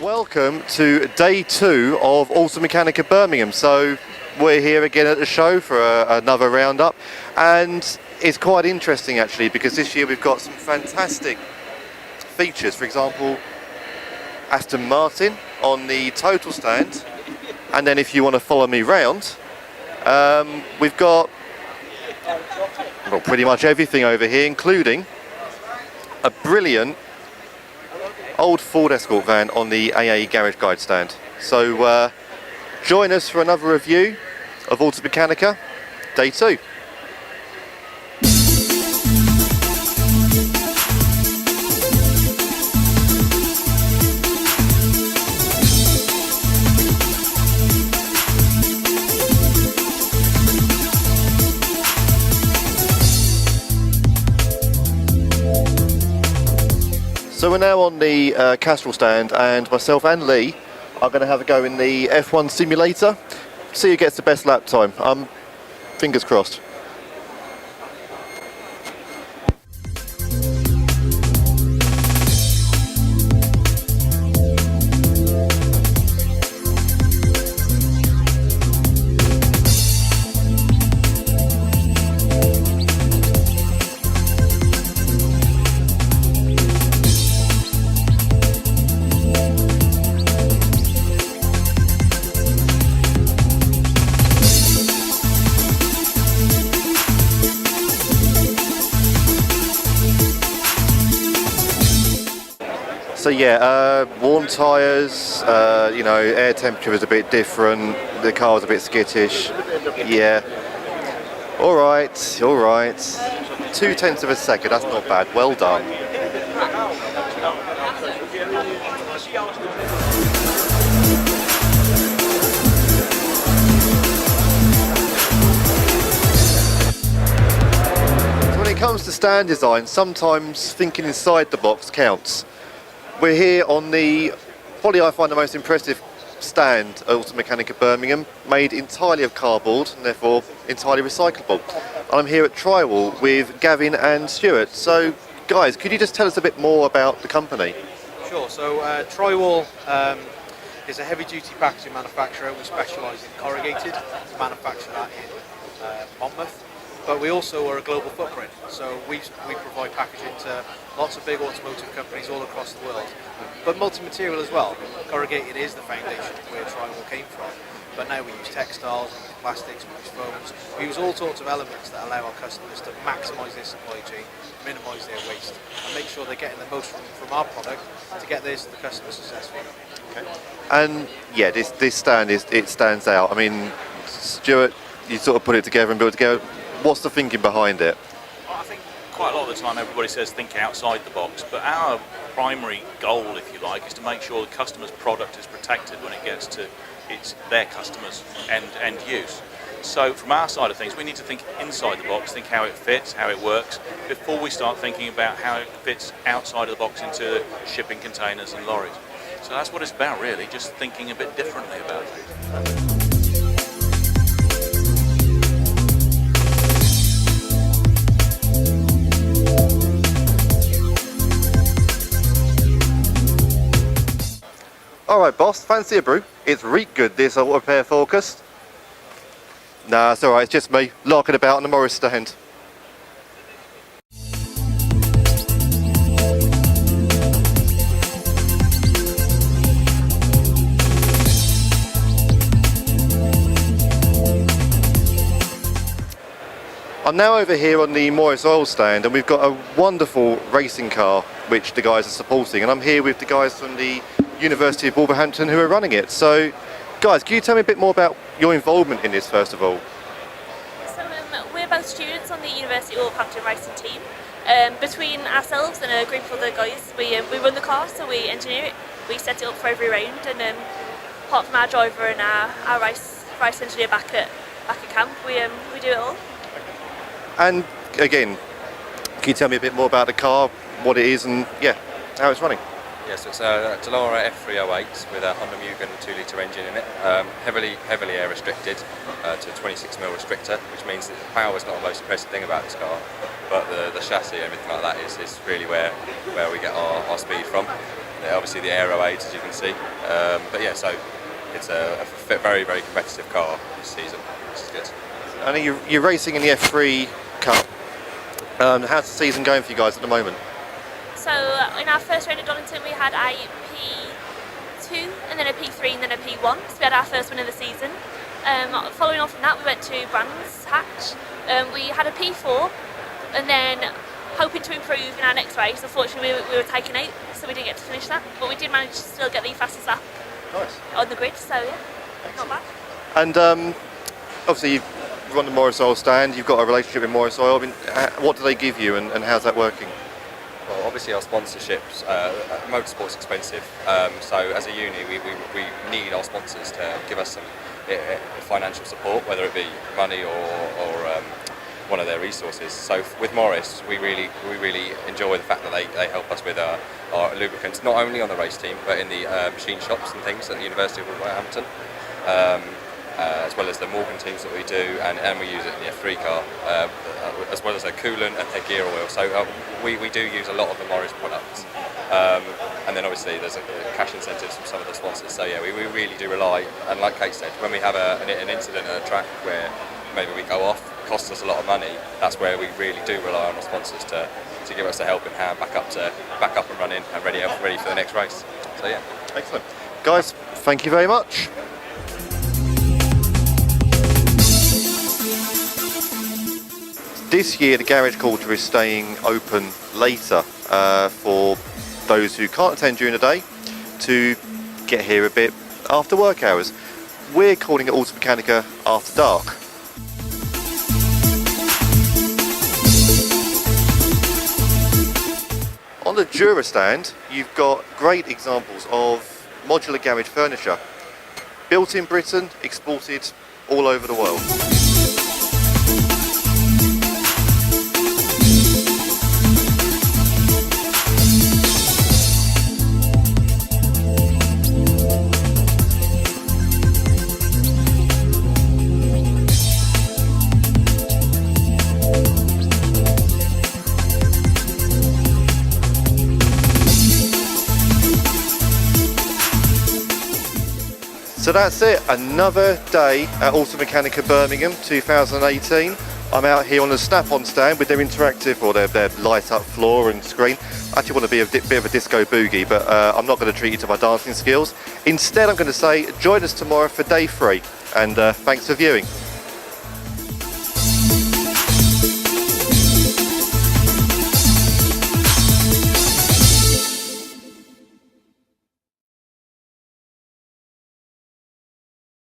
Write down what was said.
Welcome to day 2 of Automechanika Birmingham. So we're here again at the show for another roundup, and it's quite interesting actually because this year we've got some fantastic features. For example, Aston Martin on the total stand, and then if you want to follow me round, we've got pretty much everything over here, including a brilliant old Ford Escort van on the AA Garage Guide stand. So join us for another review of Automechanika day 2. So we're now on the Castrol stand, and myself and Lee are going to have a go in the F1 simulator. See who gets the best lap time. Fingers crossed. So yeah, warm tyres, you know, air temperature is a bit different, the car's a bit skittish, yeah. Alright, 0.2 of a second, that's not bad, well done. So when it comes to stand design, sometimes thinking inside the box counts. We're here on the, probably I find the most impressive stand at Automechanika Birmingham, made entirely of cardboard and therefore entirely recyclable. And I'm here at Trywall with Gavin and Stuart. So guys, could you just tell us a bit more about the company? Sure, so Trywall is a heavy duty packaging manufacturer. We specialise in corrugated, we manufacture that in Monmouth. But we also are a global footprint, so we provide packaging to lots of big automotive companies all across the world, but multi-material as well. Corrugated is the foundation where Trywall came from, but now we use textiles, we use plastics, we use foams, we use all sorts of elements that allow our customers to maximise their supply chain, minimise their waste, and make sure they're getting the most from our product to get this to the customer successfully. Okay. And yeah, this stand, it stands out. I mean, Stuart, you sort of put it together and built it together. What's the thinking behind it? Well, I think quite a lot of the time everybody says think outside the box, but our primary goal, if you like, is to make sure the customer's product is protected when it gets to their customers' end use. So from our side of things, we need to think inside the box, think how it fits, how it works, before we start thinking about how it fits outside of the box into shipping containers and lorries. So that's what it's about really, just thinking a bit differently about things. Alright boss, fancy a brew? It's reek good, this auto repair focus. Nah, it's alright, it's just me, larking about on the Morris stand. I'm now over here on the Morris oil stand, and we've got a wonderful racing car which the guys are supporting, and I'm here with the guys from the University of Wolverhampton who are running it. So guys, can you tell me a bit more about your involvement in this first of all? So we're both students on the University of Wolverhampton racing team. Between ourselves and a group of other guys, we run the car, so we engineer it, we set it up for every round, and apart from our driver and our race engineer back at camp, we do it all. And again, can you tell me a bit more about the car, what it is, and yeah, how it's running? Yes, it's a Dura F308 with a Honda Mugen 2-litre engine in it, heavily air restricted to 26mm restrictor, which means that the power is not the most impressive thing about this car, but the chassis and everything like that is really where we get our speed from. Obviously the aero aids, as you can see, but yeah, so it's a very competitive car this season, which is good. And you're racing in the F3 Cup. How's the season going for you guys at the moment? So in our first round of Donington we had a P2 and then a P3 and then a P1, so we had our first win of the season. Following on from that we went to Brands Hatch. We had a P4 and then hoping to improve in our next race. Unfortunately we were taken out, so we didn't get to finish that, but we did manage to still get the fastest lap on the grid, so yeah, not bad. And obviously you've run the Morris Oil stand, you've got a relationship with Morris Oil. I mean, what do they give you and how's that working? Well, obviously our sponsorships, motorsport's expensive, so as a uni we need our sponsors to give us some financial support, whether it be money or one of their resources. So with Morris, we really enjoy the fact that they help us with our lubricants, not only on the race team, but in the machine shops and things at the University of Wolverhampton, as well as the Morgan teams that we do, and we use it in the F3 car, as well as their coolant and their gear oil. So we do use a lot of the Morris products. And then obviously there's cash incentives from some of the sponsors. So yeah, we really do rely, and like Kate said, when we have an incident at a track where maybe we go off, costs us a lot of money, that's where we really do rely on our sponsors to give us a helping hand back up and running and ready for the next race. So yeah. Excellent. Guys, thank you very much. This year the Garage Quarter is staying open later for those who can't attend during the day to get here a bit after work hours. We're calling it Automechanika After Dark. On the Dura stand, you've got great examples of modular garage furniture. Built in Britain, exported all over the world. So that's it, another day at Automechanika Birmingham 2018. I'm out here on the Snap-on stand with their interactive, or their light-up floor and screen. I actually want to be a bit of a disco boogie, but I'm not going to treat you to my dancing skills. Instead, I'm going to say join us tomorrow for day 3, and thanks for viewing.